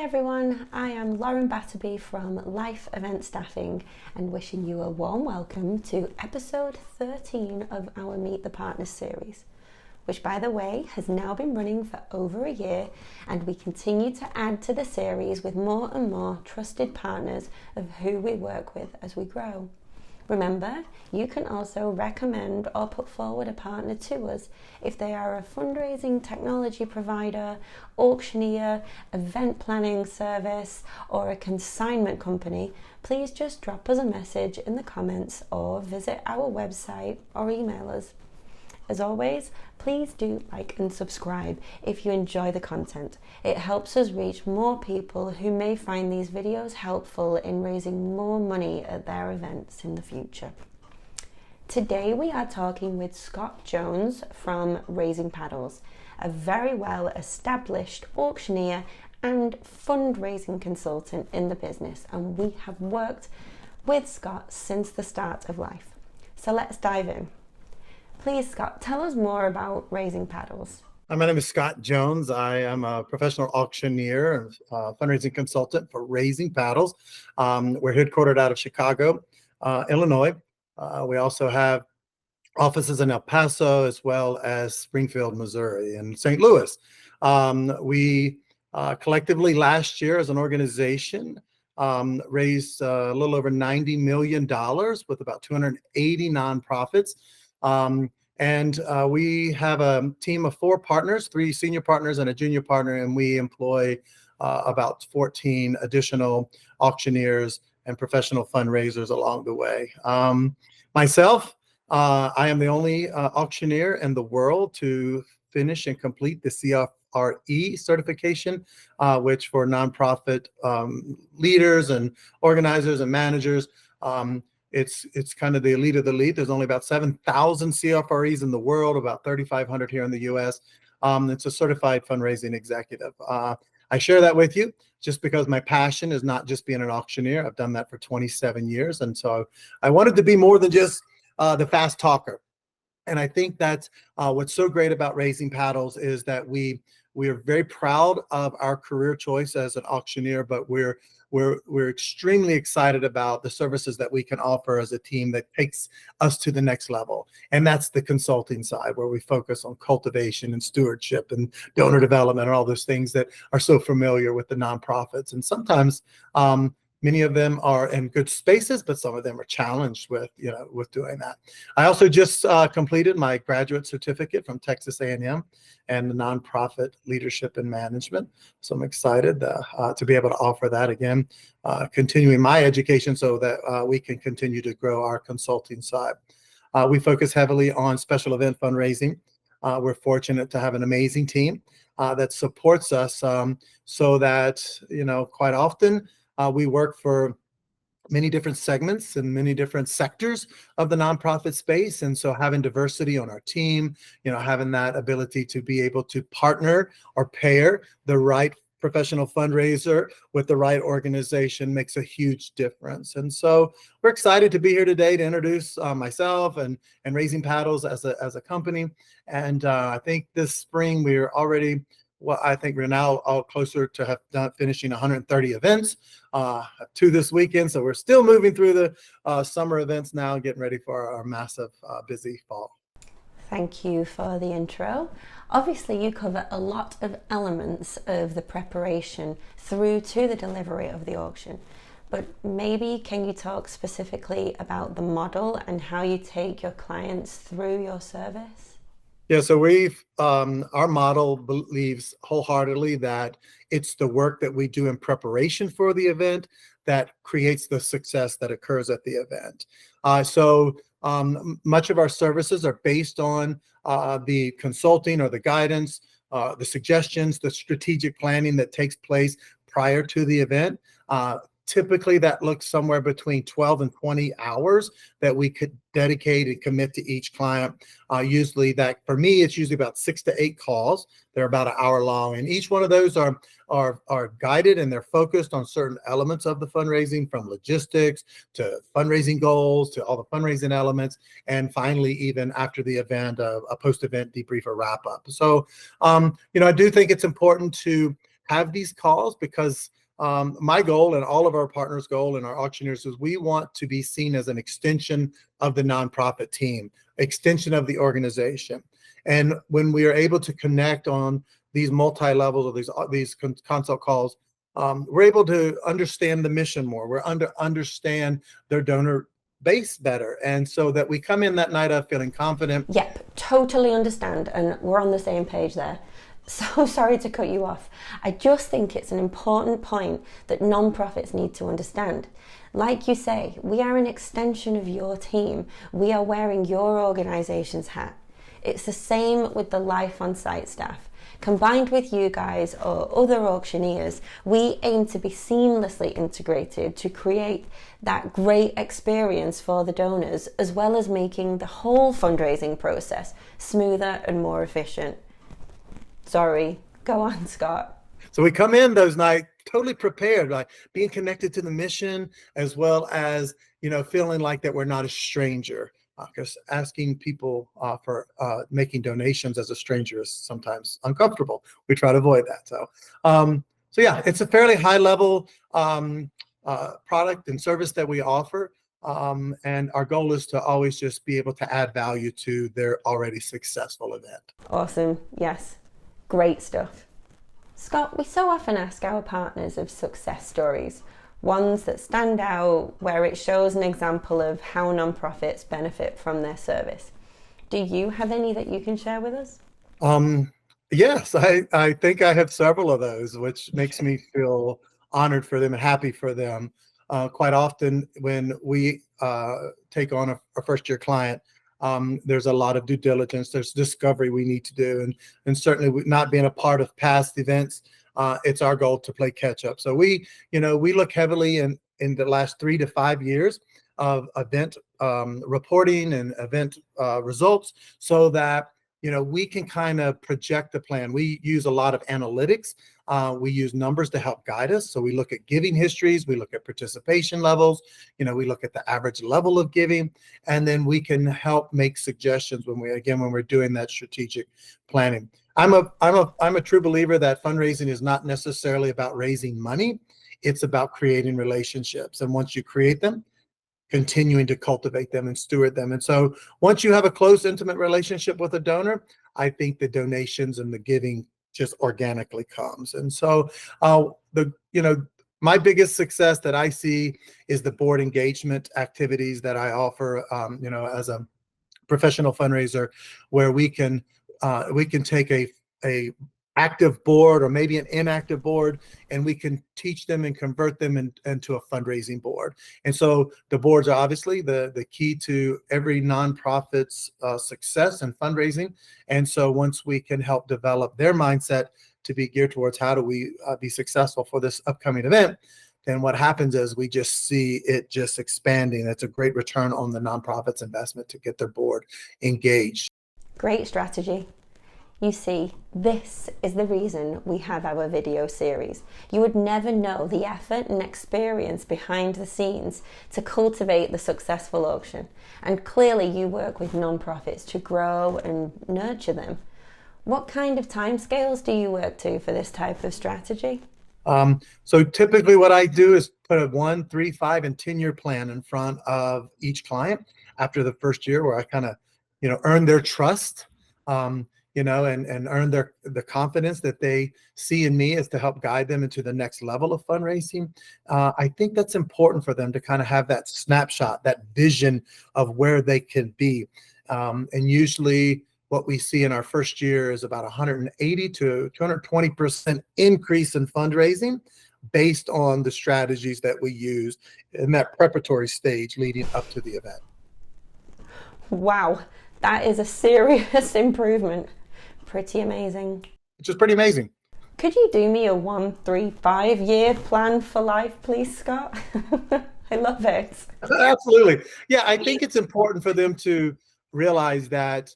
everyone, I am Lauren Batterby from Life Event Staffing and wishing you a warm welcome to episode 13 of our Meet the Partners series, which by the way has now been running for over a year, and we continue to add to the series with more and more trusted partners of who we work with as we grow. Remember, you can also recommend or put forward a partner to us if they are a fundraising technology provider, auctioneer, event planning service, or a consignment company. Please just drop us a message in the comments or visit our website or email us. As always, please do like and subscribe if you enjoy the content. It helps us reach more people who may find these videos helpful in raising more money at their events in the future. Today we are talking with Scott Jones from Raising Paddles, a very well established auctioneer and fundraising consultant in the business, and we have worked with Scott since the start of life. So let's dive in. Please, Scott, tell us more about Raising Paddles. My name is Scott Jones. I am a professional auctioneer and fundraising consultant for Raising Paddles. We're headquartered out of Chicago, Illinois. We also have offices in El Paso as well as Springfield, Missouri, and St. Louis. We collectively last year as an organization raised a little over $90 million with about 280 nonprofits. We have a team of 4 partners, 3 senior partners and a junior partner, and we employ about 14 additional auctioneers and professional fundraisers along the way. Myself, I am the only auctioneer in the world to finish and complete the CFRE certification, which for nonprofit leaders and organizers and managers, it's kind of the elite of the elite. There's only about 7,000 CFREs in the world, about 3,500 here in the US. It's a certified fundraising executive. I share that with you just because my passion is not just being an auctioneer. I've done that for 27 years. And so I wanted to be more than just the fast talker. And I think that's what's so great about Raising Paddles is that we are very proud of our career choice as an auctioneer, but we're extremely excited about the services that we can offer as a team that takes us to the next level. And that's the consulting side, where we focus on cultivation and stewardship and donor development and all those things that are so familiar with the nonprofits. And sometimes many of them are in good spaces, but some of them are challenged with doing that. I also just completed my graduate certificate from Texas A&M and the nonprofit leadership and management. So I'm excited to be able to offer that again, continuing my education so that we can continue to grow our consulting side. We focus heavily on special event fundraising. We're fortunate to have an amazing team that supports us so that, quite often, we work for many different segments and many different sectors of the nonprofit space. And so having diversity on our team, having that ability to be able to partner or pair the right professional fundraiser with the right organization makes a huge difference. And so we're excited to be here today to introduce myself and Raising Paddles as a company. And I think this spring we're already I think we're now all closer to have done finishing 130 events, 2 this weekend. So we're still moving through the summer events now, getting ready for our massive busy fall. Thank you for the intro. Obviously, you cover a lot of elements of the preparation through to the delivery of the auction. But maybe can you talk specifically about the model and how you take your clients through your service? Yeah, so our model believes wholeheartedly that it's the work that we do in preparation for the event that creates the success that occurs at the event. So much of our services are based on the consulting or the guidance, the suggestions, the strategic planning that takes place prior to the event. Typically, that looks somewhere between 12 and 20 hours that we could dedicate and commit to each client. Usually that, for me, it's usually about 6 to 8 calls. They're about an hour long. And each one of those are guided and they're focused on certain elements of the fundraising, from logistics to fundraising goals to all the fundraising elements. And finally, even after the event, a post-event debrief or wrap up. So, I do think it's important to have these calls because my goal and all of our partners' goal and our auctioneers is we want to be seen as an extension of the nonprofit team, extension of the organization. And when we are able to connect on these multi-levels or these consult calls, we're able to understand the mission more. We're understand their donor base better. And so that we come in that night of feeling confident. Yep, totally understand. And we're on the same page there. So sorry to cut you off. I just think it's an important point that nonprofits need to understand. Like you say, we are an extension of your team. We are wearing your organization's hat. It's the same with the Life on Site staff. Combined with you guys or other auctioneers, we aim to be seamlessly integrated to create that great experience for the donors, as well as making the whole fundraising process smoother and more efficient. Sorry, go on, Scott. So we come in those nights totally prepared, like being connected to the mission, as well as, feeling like that we're not a stranger. Because asking people for making donations as a stranger is sometimes uncomfortable. We try to avoid that. So yeah, it's a fairly high level product and service that we offer. And our goal is to always just be able to add value to their already successful event. Awesome. Yes. Great stuff. Scott, we so often ask our partners of success stories, ones that stand out where it shows an example of how nonprofits benefit from their service. Do you have any that you can share with us? Yes, I think I have several of those, which makes me feel honored for them and happy for them. Quite often when we take on a first-year client, there's a lot of due diligence, there's discovery we need to do, and certainly not being a part of past events, it's our goal to play catch up. So we look heavily in the last 3 to 5 years of event reporting and event results, so that we can kind of project the plan. We use a lot of analytics. We use numbers to help guide us. So we look at giving histories, we look at participation levels, we look at the average level of giving, and then we can help make suggestions when we're doing that strategic planning. I'm a true believer that fundraising is not necessarily about raising money. It's about creating relationships. And once you create them, continuing to cultivate them and steward them. And so once you have a close, intimate relationship with a donor, I think the donations and the giving just organically comes. And so my biggest success that I see is the board engagement activities that I offer, as a professional fundraiser, where we can take a active board or maybe an inactive board, and we can teach them and convert them into a fundraising board. And so the boards are obviously the key to every nonprofit's success and fundraising. And so once we can help develop their mindset to be geared towards how do we be successful for this upcoming event, then what happens is we just see it just expanding. It's a great return on the nonprofit's investment to get their board engaged. Great strategy. You see, this is the reason we have our video series. You would never know the effort and experience behind the scenes to cultivate the successful auction. And clearly you work with nonprofits to grow and nurture them. What kind of timescales do you work to for this type of strategy? So typically what I do is put a 1, 3, 5, and 10-year plan in front of each client after the first year, where I kind of, earn their trust. And earn the confidence that they see in me as to help guide them into the next level of fundraising. I think that's important for them to kind of have that snapshot, that vision of where they can be. And usually what we see in our first year is about 180 to 220% increase in fundraising based on the strategies that we use in that preparatory stage leading up to the event. Wow, that is a serious improvement. Pretty amazing. Which is pretty amazing. Could you do me a 1, 3, 5 year plan for life, please, Scott? I love it. Absolutely. Yeah, I think it's important for them to realize that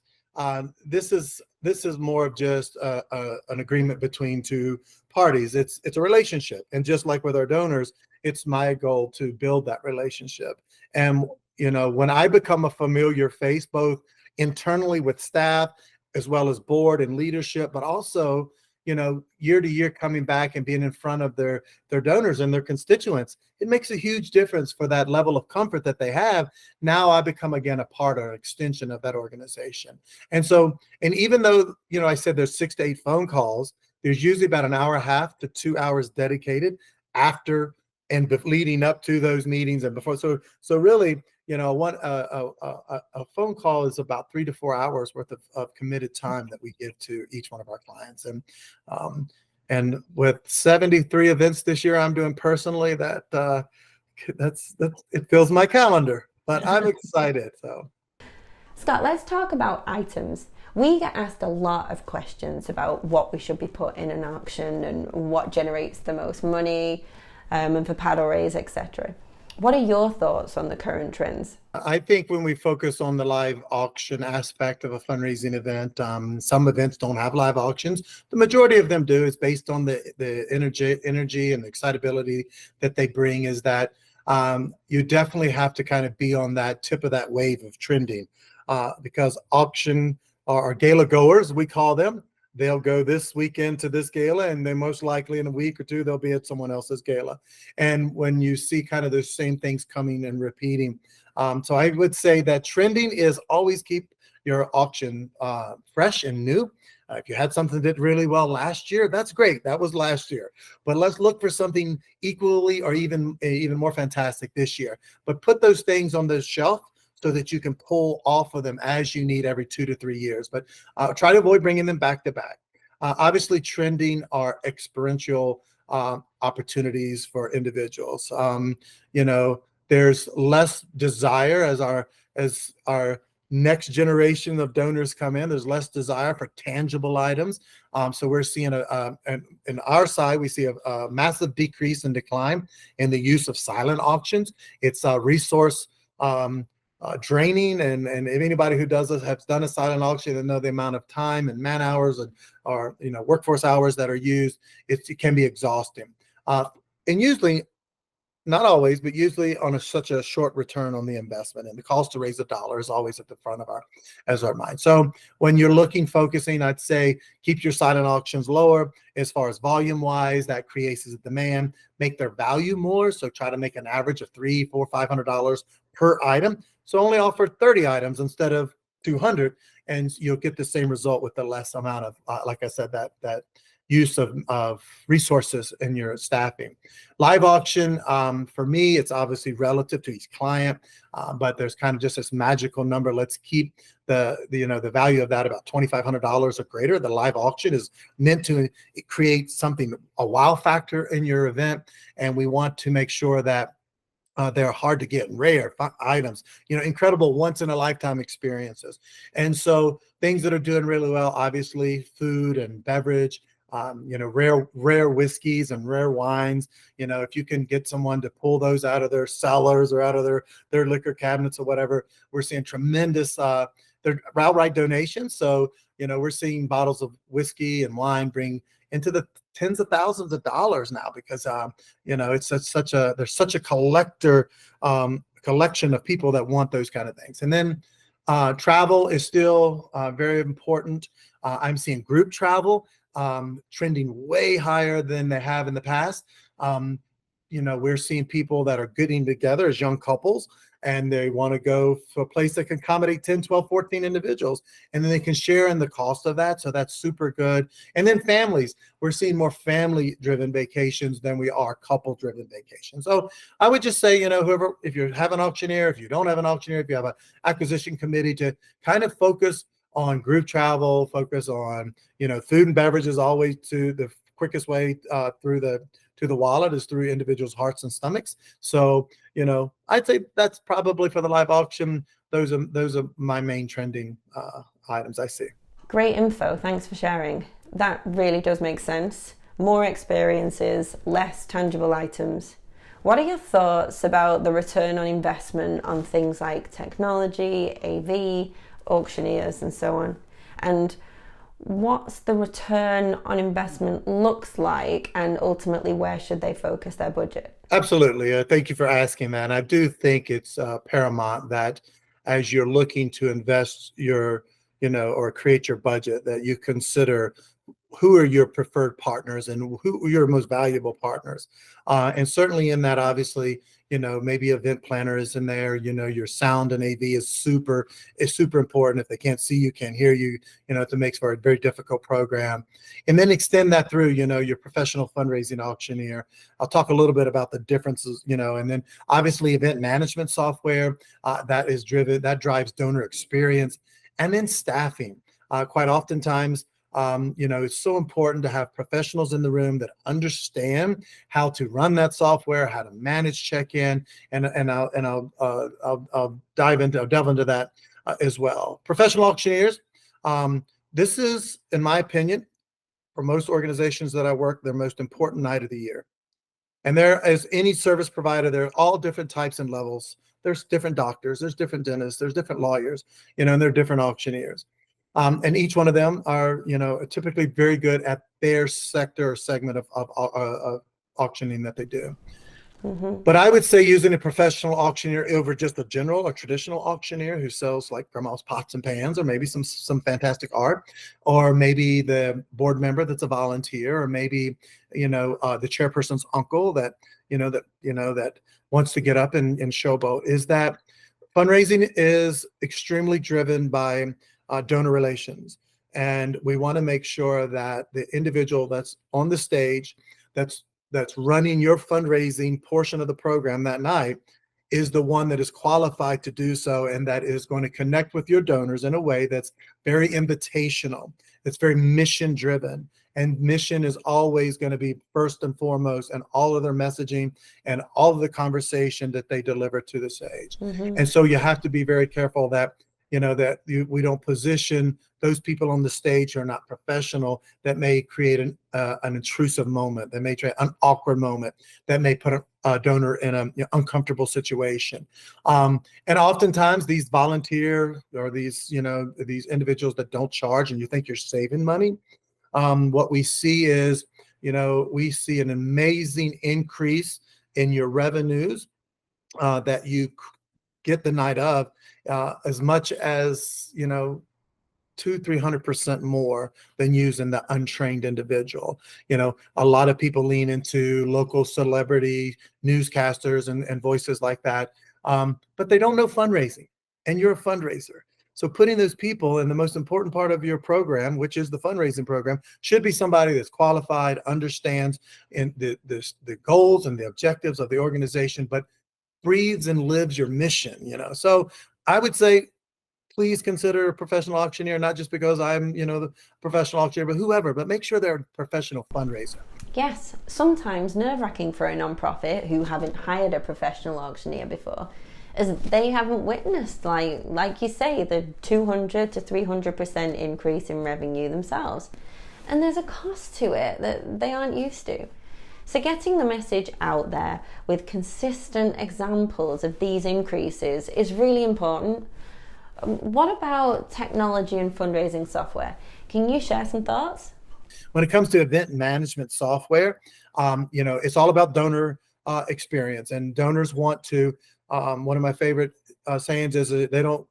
this is more of just an agreement between two parties. It's a relationship, and just like with our donors, it's my goal to build that relationship. And when I become a familiar face, both internally with staff as well as board and leadership, but also year to year coming back and being in front of their donors and their constituents, it makes a huge difference for that level of comfort that they have. Now I become again a part or extension of that organization. And even though, I said there's 6 to 8 phone calls, there's usually about an hour and a half to 2 hours dedicated after and leading up to those meetings and before. So really, a phone call is about 3 to 4 hours worth of committed time that we give to each one of our clients. And with 73 events this year I'm doing personally, that's it fills my calendar, but I'm excited. So Scott, let's talk about items. We get asked a lot of questions about what we should be put in an auction and what generates the most money, and for paddle raise, etc. What are your thoughts on the current trends? I think when we focus on the live auction aspect of a fundraising event, some events don't have live auctions. The majority of them do. It's based on the energy and the excitability that they bring. Is that you definitely have to kind of be on that tip of that wave of trending, because auction or gala goers, we call them, they'll go this weekend to this gala, and then most likely in a week or two, they'll be at someone else's gala. And when you see kind of those same things coming and repeating. So I would say that trending is always keep your auction fresh and new. If you had something that did really well last year, that's great. That was last year. But let's look for something equally or even more fantastic this year. But put those things on the shelf so that you can pull off of them as you need every 2 to 3 years. But try to avoid bringing them back to back. Obviously, trending are experiential opportunities for individuals. There's less desire as our next generation of donors come in. There's less desire for tangible items. So we're seeing in our side, we see a massive decrease and decline in the use of silent auctions. It's resource draining, and if anybody who has done a silent auction and know the amount of time and man hours or workforce hours that are used, it can be exhausting. And usually, not always, but usually on such a short return on the investment, and the cost to raise a dollar is always at the front of our mind. So when you're focusing, I'd say keep your silent auctions lower as far as volume wise. That creates a demand. Make their value more. So try to make an average of $300, $400, $500 per item. So only offer 30 items instead of 200, and you'll get the same result with the less amount of, like I said, that use of resources in your staffing. Live auction, for me, it's obviously relative to each client, but there's kind of just this magical number. Let's keep the value of that about $2,500 or greater. The live auction is meant to create something, a wow factor in your event, and we want to make sure that they're hard to get, rare items, incredible once in a lifetime experiences. And so things that are doing really well, obviously food and beverage, rare whiskeys and rare wines. If you can get someone to pull those out of their cellars or out of their liquor cabinets or whatever, we're seeing tremendous, they're outright donations. So, we're seeing bottles of whiskey and wine bring into the tens of thousands of dollars now, because it's there's such a collection of people that want those kind of things. And then travel is still very important. I'm seeing group travel trending way higher than they have in the past. We're seeing people that are getting together as young couples, and they want to go to a place that can accommodate 10, 12, 14 individuals, and then they can share in the cost of that. So that's super good. And then families, we're seeing more family-driven vacations than we are couple-driven vacations. So I would just say, whoever, if you have an auctioneer, if you don't have an auctioneer, if you have an acquisition committee, to kind of focus on group travel, focus on, food and beverages, always to the quickest way to the wallet is through individuals' hearts and stomachs. So, I'd say that's probably for the live auction. Those are my main trending items I see. Great info. Thanks for sharing. That really does make sense. More experiences, less tangible items. What are your thoughts about the return on investment on things like technology, AV, auctioneers, and so on? And what's the return on investment looks like, and ultimately where should they focus their budget? Absolutely. Thank you for asking that. I do think it's paramount that as you're looking to invest or create your budget, that you consider who are your preferred partners and who are your most valuable partners. And certainly in that, obviously, maybe event planner is in there, your sound and AV is super important. If they can't see you, can't hear you, it makes for a very difficult program. And then extend that through, your professional fundraising auctioneer. I'll talk a little bit about the differences, and then obviously event management software that drives donor experience, and then staffing. Quite oftentimes, it's so important to have professionals in the room that understand how to run that software, how to manage check-in, and I'll delve into that as well. Professional auctioneers. This is, in my opinion, for most organizations that I work, their most important night of the year. And there, as any service provider, there are all different types and levels. There's different doctors, there's different dentists, there's different lawyers, and there are different auctioneers. And each one of them are, typically very good at their sector or segment of auctioning that they do. Mm-hmm. But I would say using a professional auctioneer over just a general or traditional auctioneer who sells like grandma's pots and pans, or maybe some fantastic art, or maybe the board member that's a volunteer, or maybe the chairperson's uncle that wants to get up and showboat, is that fundraising is extremely driven by donor relations. And we want to make sure that the individual that's on the stage, that's running your fundraising portion of the program that night, is the one that is qualified to do so, and that is going to connect with your donors in a way that's very invitational, that's very mission driven. And mission is always going to be first and foremost, and all of their messaging and all of the conversation that they deliver to the stage. Mm-hmm. And so you have to be very careful that we don't position those people on the stage who are not professional, that may create an intrusive moment, that may create an awkward moment, that may put a donor in an uncomfortable situation. And oftentimes these volunteer or these individuals that don't charge, and you think you're saving money, what we see is, we see an amazing increase in your revenues that you get the night of, as much as 200-300% more than using the untrained individual. A lot of people lean into local celebrity newscasters and voices like that, but they don't know fundraising, and you're a fundraiser. So putting those people in the most important part of your program, which is the fundraising program, should be somebody that's qualified, understands in the goals and the objectives of the organization, but breathes and lives your mission. So I would say, please consider a professional auctioneer, not just because I'm, the professional auctioneer, but whoever, but make sure they're a professional fundraiser. Yes, sometimes nerve-wracking for a non-profit who haven't hired a professional auctioneer before, as they haven't witnessed, like you say, the 200 to 300% increase in revenue themselves. And there's a cost to it that they aren't used to. So getting the message out there with consistent examples of these increases is really important. What about technology and fundraising software? Can you share some thoughts? When it comes to event management software, it's all about donor experience, and donors want to. One of my favorite sayings is they don't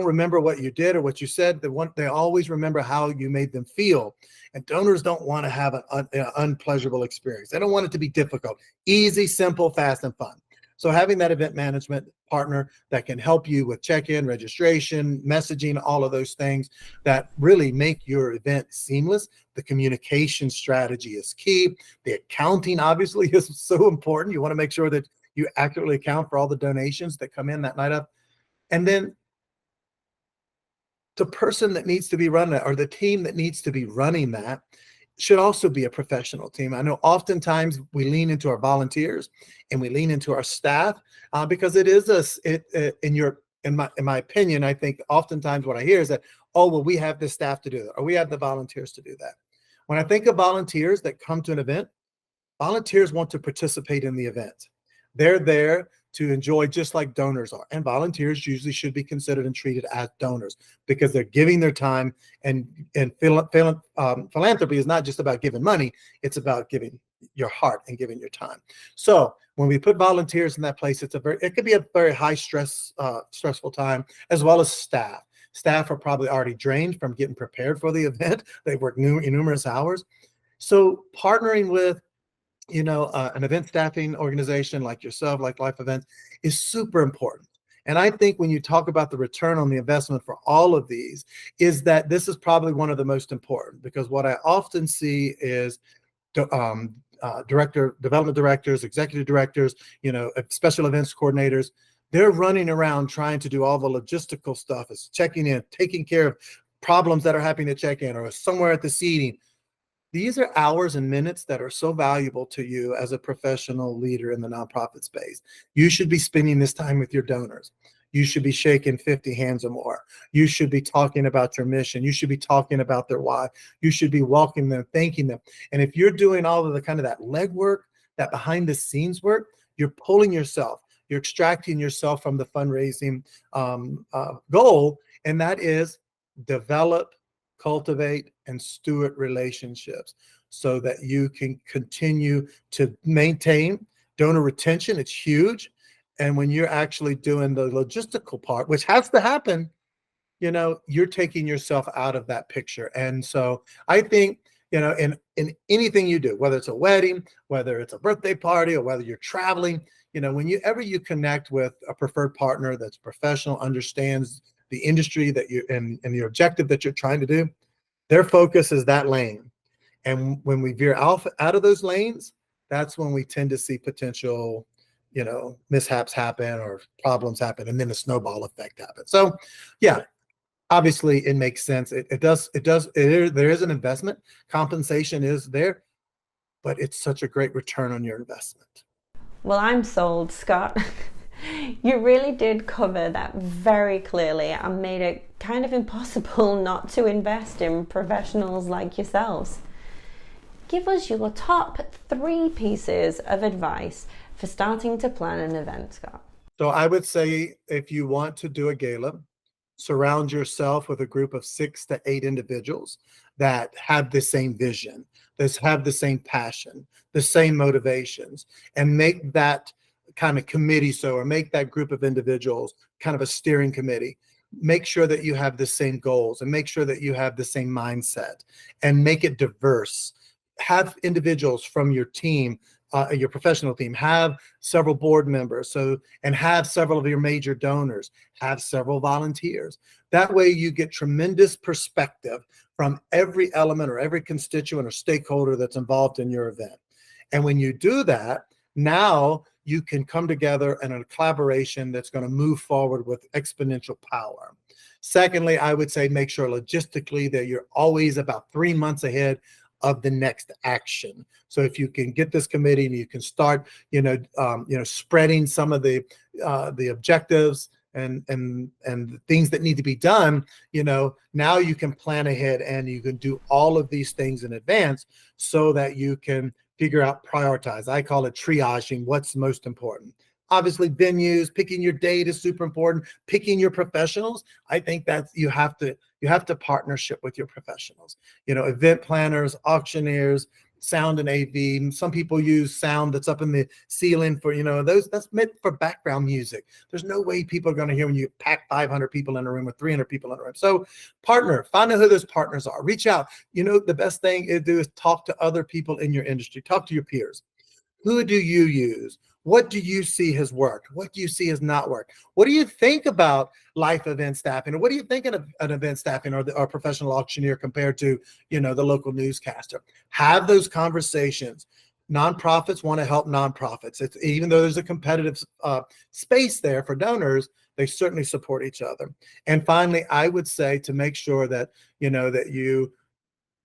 remember what you did or what you said. They always remember how you made them feel. And donors don't want to have an unpleasurable experience. They don't want it to be difficult. Easy, simple, fast, and fun. So having that event management partner that can help you with check-in, registration, messaging, all of those things that really make your event seamless. The communication strategy is key. The accounting obviously is so important. You want to make sure that you accurately account for all the donations that come in that night of. And then the person that needs to be running it, or the team that needs to be running that, should also be a professional team. I know oftentimes we lean into our volunteers and we lean into our staff because it is in my opinion, I think oftentimes what I hear is that, oh, well, we have the staff to do that, or we have the volunteers to do that. When I think of volunteers that come to an event, volunteers want to participate in the event. They're there to enjoy, just like donors are. And volunteers usually should be considered and treated as donors because they're giving their time. And philanthropy is not just about giving money. It's about giving your heart and giving your time. So when we put volunteers in that place, it could be a very high stressful time, as well as staff. Staff are probably already drained from getting prepared for the event. They've worked numerous hours. So partnering with an event staffing organization like yourself, like Life Events, is super important. And I think when you talk about the return on the investment for all of these, is that this is probably one of the most important, because what I often see is development directors, executive directors, special events coordinators, they're running around trying to do all the logistical stuff, is checking in, taking care of problems that are happening at check-in or somewhere at the seating. These are hours and minutes that are so valuable to you as a professional leader in the nonprofit space. You should be spending this time with your donors. You should be shaking 50 hands or more. You should be talking about your mission. You should be talking about their why. You should be welcoming them, thanking them. And if you're doing all of the kind of that legwork, that behind the scenes work, you're pulling yourself, you're extracting yourself from the fundraising goal, and that is develop, cultivate, and steward relationships so that you can continue to maintain donor retention. It's huge. And when you're actually doing the logistical part, which has to happen, you're taking yourself out of that picture. And so I think, in anything you do, whether it's a wedding, whether it's a birthday party, or whether you're traveling, whenever you connect with a preferred partner that's professional, understands the industry that you and the objective that you're trying to do, their focus is that lane. And when we veer out of those lanes, that's when we tend to see potential, mishaps happen or problems happen, and then the snowball effect happens. So, yeah, obviously it makes sense. There is an investment. Compensation is there, but it's such a great return on your investment. Well, I'm sold, Scott. You really did cover that very clearly and made it kind of impossible not to invest in professionals like yourselves. Give us your top 3 pieces of advice for starting to plan an event, Scott. So I would say, if you want to do a gala, surround yourself with a group of 6 to 8 individuals that have the same vision, that have the same passion, the same motivations, and make that kind of committee, or make that group of individuals kind of a steering committee. Make sure that you have the same goals, and make sure that you have the same mindset, and make it diverse. Have individuals from your team, your professional team, have several board members, and have several of your major donors, have several volunteers. That way you get tremendous perspective from every element or every constituent or stakeholder that's involved in your event. And when you do that, now you can come together in a collaboration that's going to move forward with exponential power. Secondly, I would say make sure logistically that you're always about 3 months ahead of the next action. So if you can get this committee and you can start, spreading some of the objectives and things that need to be done, now you can plan ahead and you can do all of these things in advance so that you can figure out, prioritize. I call it triaging what's most important. Obviously, venues, picking your date is super important. Picking your professionals, I think that you have to partnership with your professionals. Event planners, auctioneers, sound and AV. Some people use sound that's up in the ceiling for, that's meant for background music. There's no way people are going to hear when you pack 500 people in a room or 300 people in a room. So find out who those partners are. Reach out. The best thing to do is talk to other people in your industry. Talk to your peers. Who do you use? What do you see has worked? What do you see has not worked? What do you think about Life Event staffing? Or what do you think of an event staffing or professional auctioneer compared to, the local newscaster? Have those conversations. Nonprofits want to help nonprofits. Even though there's a competitive space there for donors, they certainly support each other. And finally, I would say to make sure that, that you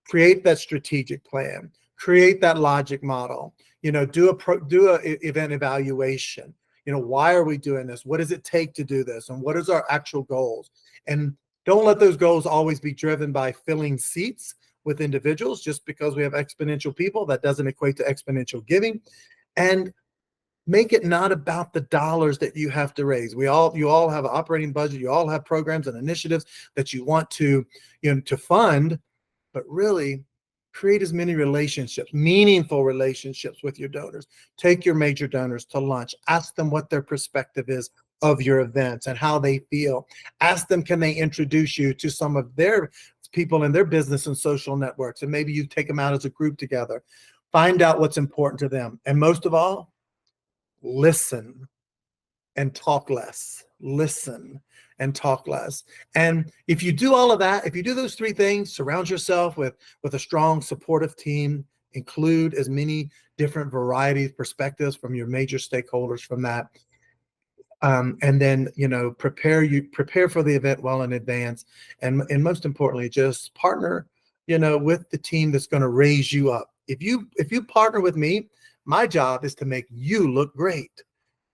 create that strategic plan, create that logic model, do a event evaluation. Why are we doing this? What does it take to do this? And what is our actual goals? And don't let those goals always be driven by filling seats with individuals. Just because we have exponential people, that doesn't equate to exponential giving. And make it not about the dollars that you have to raise. You all have an operating budget. You all have programs and initiatives that you want to fund, but really create as many relationships, meaningful relationships with your donors. Take your major donors to lunch. Ask them what their perspective is of your events and how they feel. Ask them, can they introduce you to some of their people in their business and social networks? And maybe you take them out as a group together. Find out what's important to them. And most of all, listen and talk less. Listen and talk less. And if you do all of that, if you do those three things, surround yourself with a strong, supportive team, include as many different varieties, perspectives from your major stakeholders from that. And then, prepare for the event well in advance. And most importantly, just partner, with the team that's going to raise you up. If you partner with me, my job is to make you look great.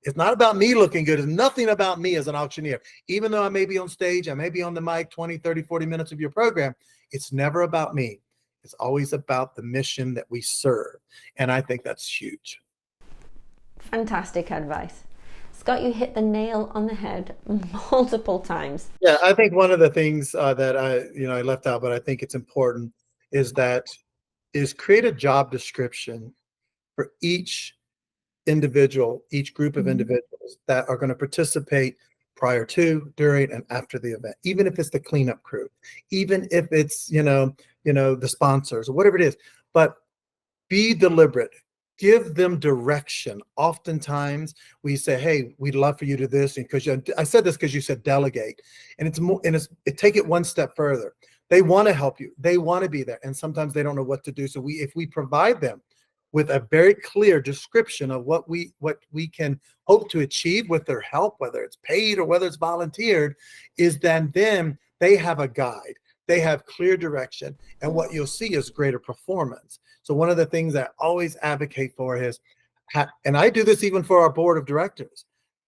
It's not about me looking good. It's nothing about me as an auctioneer. Even though I may be on stage, I may be on the mic 20, 30, 40 minutes of your program, it's never about me. It's always about the mission that we serve. And I think that's huge. Fantastic advice. Scott, you hit the nail on the head multiple times. Yeah, I think one of the things that I left out, but I think it's important, is create a job description for each individual, each group of individuals that are going to participate prior to, during, and after the event. Even if it's the cleanup crew, even if it's the sponsors or whatever it is, but be deliberate. Give them direction. Oftentimes we say, "Hey, we'd love for you to do this," and I said this because you said delegate, and it's more, and take it one step further. They want to help you. They want to be there, and sometimes they don't know what to do. So if we provide them with a very clear description of what we can hope to achieve with their help, whether it's paid or whether it's volunteered, is then they have a guide. They have clear direction, and what you'll see is greater performance. So one of the things I always advocate for is, and I do this even for our board of directors,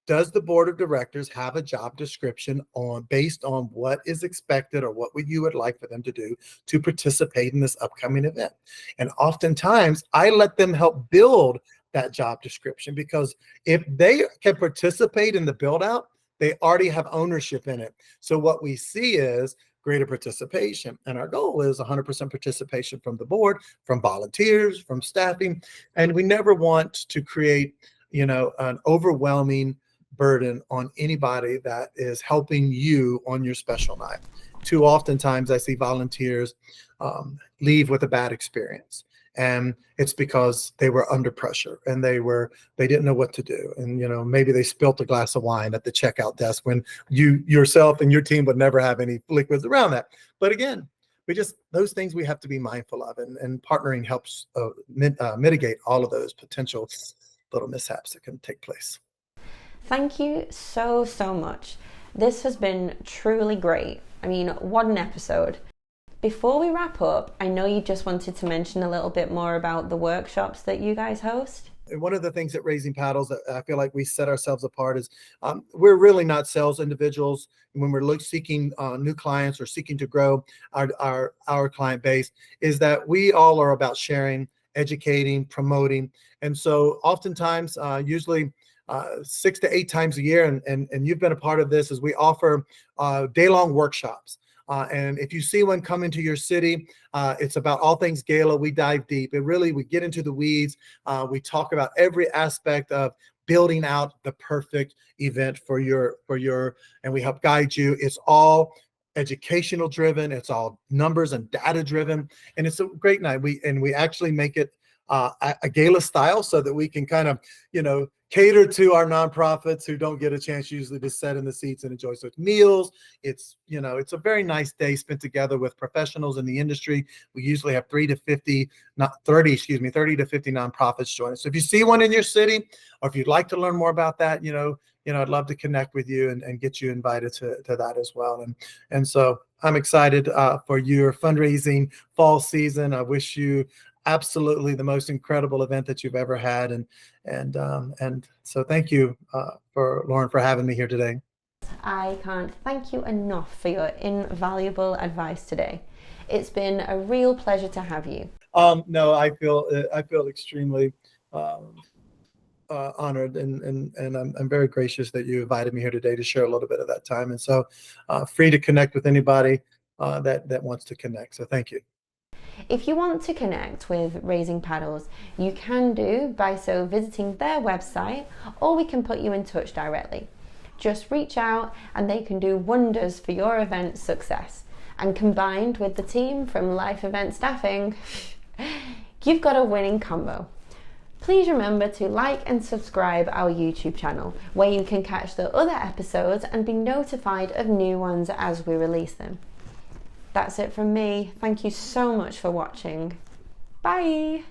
does the board of directors have a job description based on what is expected or what you would like for them to do to participate in this upcoming event? And oftentimes I let them help build that job description, because if they can participate in the build out, they already have ownership in it. So what we see is greater participation. And our goal is 100% participation from the board, from volunteers, from staffing. And we never want to create, an overwhelming burden on anybody that is helping you on your special night. Too oftentimes I see volunteers leave with a bad experience. And it's because they were under pressure and they didn't know what to do. And, maybe they spilt a glass of wine at the checkout desk when you yourself and your team would never have any liquids around that. But again, those things we have to be mindful of, and partnering helps mitigate all of those potential little mishaps that can take place. Thank you so much. This has been truly great. I mean, what an episode. Before we wrap up, I know you just wanted to mention a little bit more about the workshops that you guys host. And one of the things at Raising Paddles that I feel like we set ourselves apart is we're really not sales individuals. When we're seeking new clients or seeking to grow our client base, is that we all are about sharing, educating, promoting. And so oftentimes, usually 6 to 8 times a year, and you've been a part of this, is we offer day-long workshops. And if you see one come into your city, it's about all things gala. We dive deep. We get into the weeds. We talk about every aspect of building out the perfect event for your, and we help guide you. It's all educational driven. It's all numbers and data driven. And it's a great night. We actually make it a gala style so that we can kind of, cater to our nonprofits who don't get a chance usually to sit in the seats and enjoy. So it's meals. It's a very nice day spent together with professionals in the industry. We usually have 30 to 50 nonprofits join us. So if you see one in your city, or if you'd like to learn more about that, I'd love to connect with you and get you invited to that as well. And so I'm excited for your fundraising fall season. I wish you absolutely the most incredible event that you've ever had. And so thank you Lauren, for having me here today. I can't thank you enough for your invaluable advice today. It's been a real pleasure to have you. No, I feel extremely honored, and I'm very gracious that you invited me here today to share a little bit of that time. And so free to connect with anybody that wants to connect. So thank you. If you want to connect with Raising Paddles, you can do by visiting their website, or we can put you in touch directly. Just reach out and they can do wonders for your event success. And combined with the team from Life Event Staffing, you've got a winning combo. Please remember to like and subscribe our YouTube channel, where you can catch the other episodes and be notified of new ones as we release them. That's it from me. Thank you so much for watching. Bye!